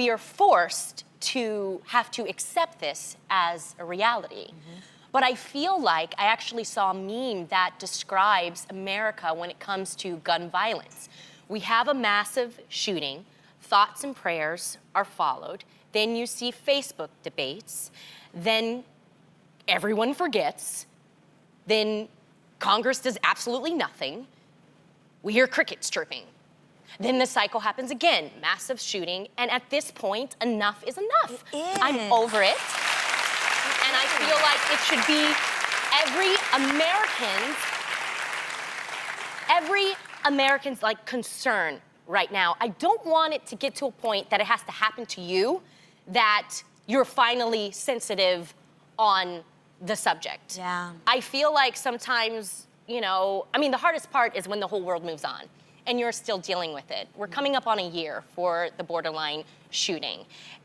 we are forced to have to accept this as a reality. But I feel like I actually saw a meme that describes America when it comes to gun violence. We have a massive shooting, thoughts and prayers are followed, then you see Facebook debates, then everyone forgets, then Congress does absolutely nothing, we hear crickets chirping. Then the cycle happens again, massive shooting, and at this point, enough is enough. It is. I'm over it, and I feel like it should be every American's like concern right now. I don't want it to get to a point that it has to happen to you, that you're finally sensitive on the subject. Yeah. I feel like sometimes, you know, I mean, the hardest part is when the whole world moves on and you're still dealing with it. We're coming up on a year for the borderline shooting.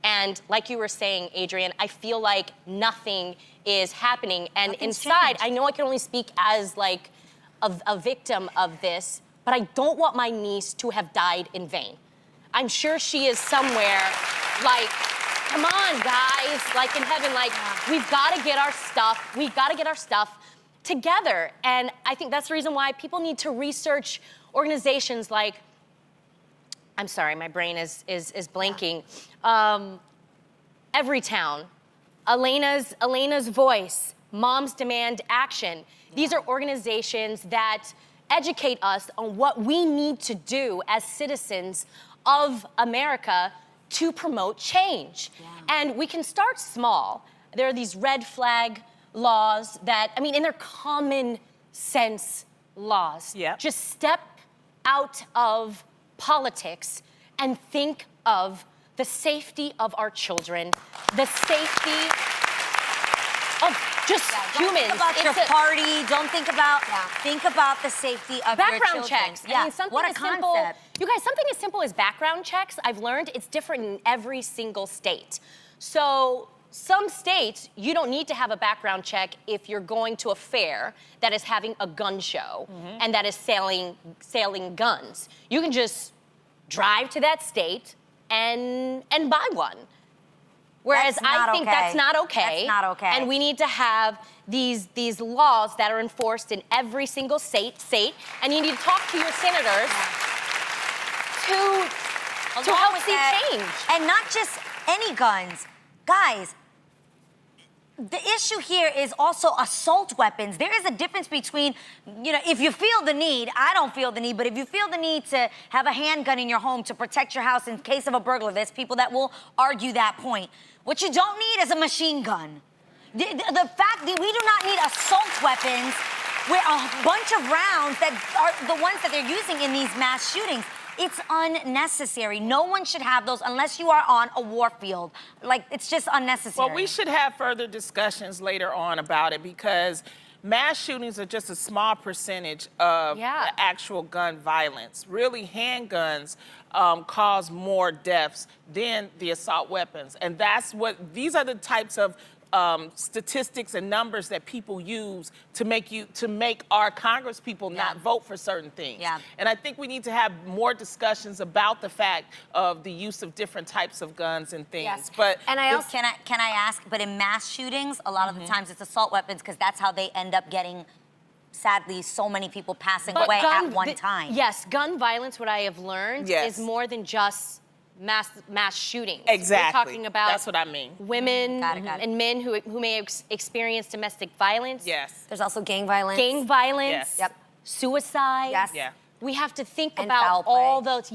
And like you were saying, Adrienne, I feel like nothing is happening. And Nothing's inside, changed. I know I can only speak as like a victim of this, but I don't want my niece to have died in vain. I'm sure she is somewhere like, come on, guys, like in heaven, like, we've got to get our stuff together. And I think that's the reason why people need to research organizations like, I'm sorry, my brain is blanking. Everytown, Elena's Voice, Moms Demand Action. These are organizations that educate us on what we need to do as citizens of America to promote change. And we can start small. There are these red flag laws that, I mean, and they're common sense laws. Just step out of politics and think of the safety of our children, the safety of just humans. Don't think about your party. Don't think about, think about the safety of your children. Background checks. Yeah. I mean, something What a as simple, concept. you guys, something as simple as background checks, I've learned it's different in every single state. So some states, you don't need to have a background check if you're going to a fair that is having a gun show and that is selling guns. You can just drive to that state and buy one. Whereas I think that's not okay. That's not okay. And we need to have these laws that are enforced in every single state, and you need to talk to your senators to help see change. And not just any guns. Guys, the issue here is also assault weapons. There is a difference between, you know, if you feel the need, I don't feel the need, but if you feel the need to have a handgun in your home to protect your house in case of a burglar, there's people that will argue that point. What you don't need is a machine gun. The fact that we do not need assault weapons with a bunch of rounds that are the ones that they're using in these mass shootings. It's unnecessary. No one should have those unless you are on a war field. Like, it's just unnecessary. Well, we should have further discussions later on about it because mass shootings are just a small percentage of the actual gun violence. Really, handguns cause more deaths than the assault weapons. And that's what, these are the types of statistics and numbers that people use to make our Congress people not vote for certain things. And I think we need to have more discussions about the fact of the use of different types of guns and things. But and I also, can I ask, but in mass shootings, a lot of the times it's assault weapons because that's how they end up getting, sadly, so many people passing away at one time. Yes, gun violence, what I have learned, is more than just mass shootings. Exactly. We're talking about that's what I mean. Women and men who may have experienced domestic violence. There's also gang violence. Gang violence. Suicide. We have to think about all those,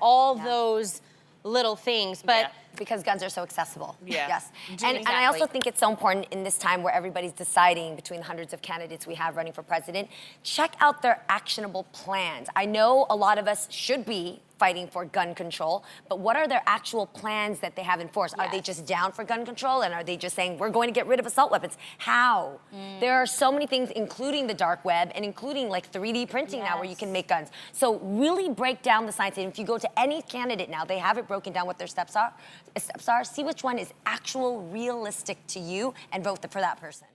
all those little things. But because guns are so accessible. Yes. And I also think it's so important in this time where everybody's deciding between the hundreds of candidates we have running for president, check out their actionable plans. I know a lot of us should be fighting for gun control, but what are their actual plans that they have in force? Are they just down for gun control, and are they just saying, we're going to get rid of assault weapons? How? There are so many things, including the dark web, and including like 3D printing now where you can make guns. So really break down the science, and if you go to any candidate now, they have it broken down what their steps are, see which one is actual, realistic to you, and vote for that person.